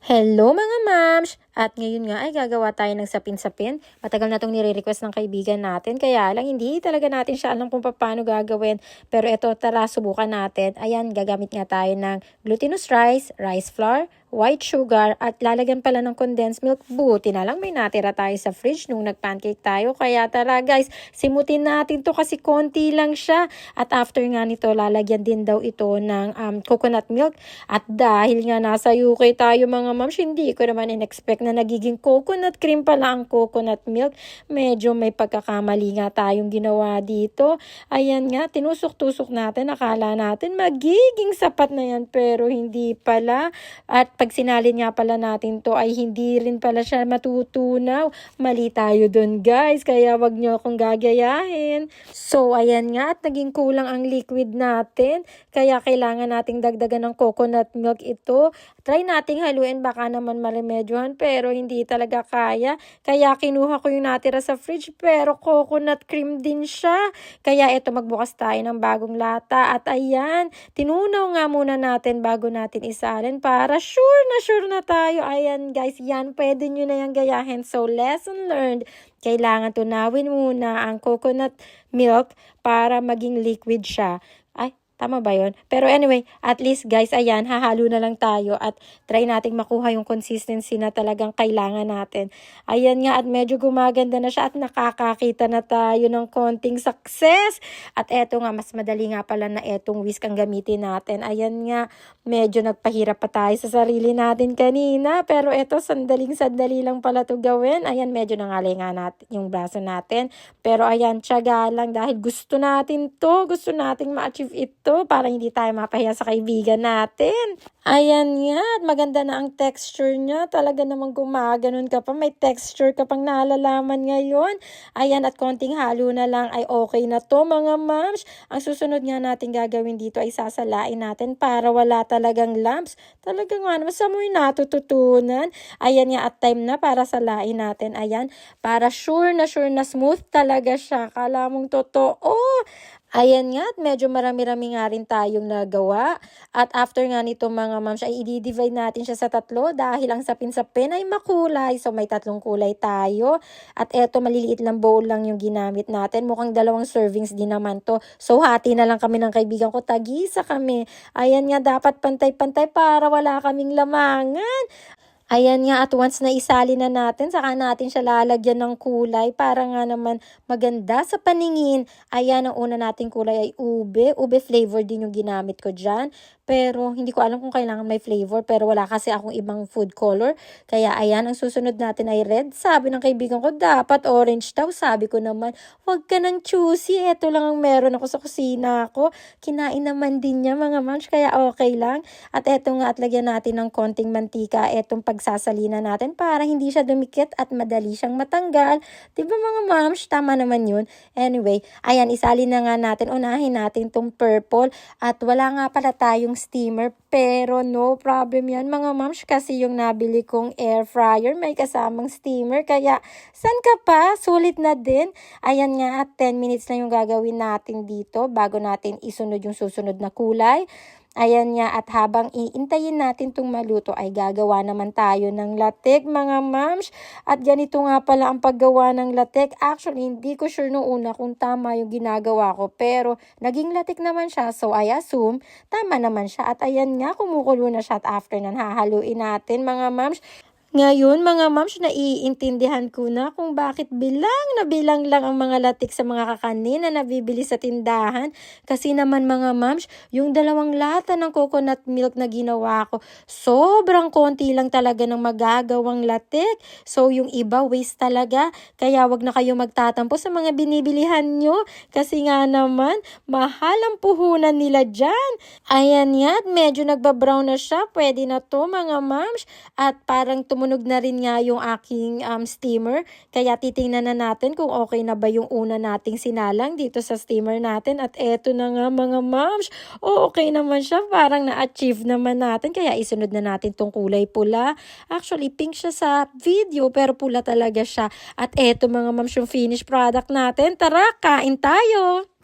Hello mga mams! At ngayon nga ay gagawa tayo ng sapin-sapin. Matagal na itong nire-request ng kaibigan natin. Kaya lang hindi talaga natin siya alam kung paano gagawin. Pero ito, tara subukan natin. Ayan, gagamit nga tayo ng glutinous rice, rice flour, white sugar, at lalagyan pala ng condensed milk. Buti na lang may natira tayo sa fridge nung nag-pancake tayo. Kaya tara guys, simutin natin to kasi konti lang siya. At after nga nito, lalagyan din daw ito ng coconut milk. At dahil nga nasa UK tayo mga mams, hindi ko naman in-expect na nagiging coconut cream pala ang coconut milk. Medyo may pagkakamali nga tayong ginawa dito. Ayan nga, tinusok-tusok natin. Akala natin magiging sapat na yan pero hindi pala. At pag sinalin nga pala natin to ay hindi rin pala siya matutunaw. Mali tayo dun guys, kaya wag nyo akong gagayahin. So ayan nga, at naging kulang ang liquid natin. Kaya kailangan nating dagdagan ng coconut milk ito. Try nating haluin, baka naman maremedyohan pero hindi talaga kaya. Kaya kinuha ko yung natira sa fridge pero coconut cream din siya. Kaya ito, magbukas tayo ng bagong lata. At ayan, tinunaw nga muna natin bago natin isalin para sure na tayo. Ayan guys, yan, pwede nyo na yung gayahin. So lesson learned, kailangan tunawin muna ang coconut milk para maging liquid siya. Tama ba yun? Pero anyway, at least guys, ayan, hahalo na lang tayo at try nating makuha yung consistency na talagang kailangan natin. Ayan nga, at medyo gumaganda na siya at nakakakita na tayo ng konting success. At eto nga, mas madali nga pala na etong whisk ang gamitin natin. Ayan nga, medyo nagpahirap pa tayo sa sarili natin kanina. Pero eto, sandaling-sandali lang pala to gawin. Ayan, medyo nangalay nga natin yung braso natin. Pero ayan, tiyaga lang dahil gusto natin to. Gusto nating ma-achieve ito para hindi tayo mapahiya sa kaibigan natin. Ayan nga, maganda na ang texture niya. Talaga namang gumaganon ka pa. May texture ka pang nalalaman ngayon. Ayan, at konting halo na lang ay okay na to mga moms. Ang susunod nga natin gagawin dito ay sasalain natin para wala talagang lumps. Talaga nga naman, sa mo natututunan. Ayan nga, at time na para salain natin. Ayan, para sure na smooth talaga siya. Kala mong totoo. Ayan nga, at medyo marami-rami nga rin tayong nagawa. At after nga nito mga moms, ay i-divide natin siya sa tatlo dahil ang sapin-sapin ay makulay. So may tatlong kulay tayo. At eto, maliliit lang bowl lang yung ginamit natin. Mukhang 2 servings din naman to. So hati na lang kami ng kaibigan ko. Tagisa kami. Ayan nga, dapat pantay-pantay para wala kaming lamangan. Ayan nga, at once na isali na natin, saka natin siya lalagyan ng kulay para nga naman maganda sa paningin. Ayan, ang una nating kulay ay ube. Ube flavor din yung ginamit ko dyan. Pero hindi ko alam kung kailangan may flavor, pero wala kasi akong ibang food color. Kaya ayan, ang susunod natin ay red. Sabi ng kaibigan ko, dapat orange daw. Sabi ko naman, wag ka nang choosy. Ito lang ang meron ako sa kusina ko. Kinain naman din niya mga moms, kaya okay lang. At eto nga, at lagyan natin ng konting mantika. Etong pagsasalina natin para hindi siya dumikit at madali siyang matanggal. Diba mga moms? Tama naman yun. Anyway, ayan, isali na nga natin. Unahin natin tong purple. At wala nga pala tayong steamer, pero no problem yan mga moms kasi yung nabili kong air fryer may kasamang steamer, kaya san ka pa? Sulit na din. Ayan nga, at 10 minutes na yung gagawin natin dito bago natin isunod yung susunod na kulay. Ayan nga, at habang iintayin natin itong maluto ay gagawa naman tayo ng latik mga moms. At ganito nga pala ang paggawa ng latik. Actually, hindi ko sure noong una kung tama yung ginagawa ko, pero naging latik naman siya. So I assume tama naman siya. At ayan nga, kumukulo na siya at after nan hahaluin natin mga moms. Ngayon mga moms, naiintindihan ko na kung bakit bilang na bilang lang ang mga latik sa mga kakanin na nabibili sa tindahan. Kasi naman mga moms, yung 2 lata ng coconut milk na ginawa ko, sobrang konti lang talaga ng magagawang latik. So yung iba waste talaga. Kaya wag na kayo magtatampo sa mga binibilihan nyo. Kasi nga naman, mahal ang puhunan nila dyan. Ayan yan, medyo nagbabrown na siya. Pwede na to mga moms. At parang tumunog na rin nga yung aking steamer. Kaya titingnan na natin kung okay na ba yung una nating sinalang dito sa steamer natin. At eto na nga mga moms. Okay naman siya. Parang na-achieve naman natin. Kaya isunod na natin tong kulay pula. Actually, pink siya sa video pero pula talaga siya. At eto mga moms yung finished product natin. Tara, kain tayo!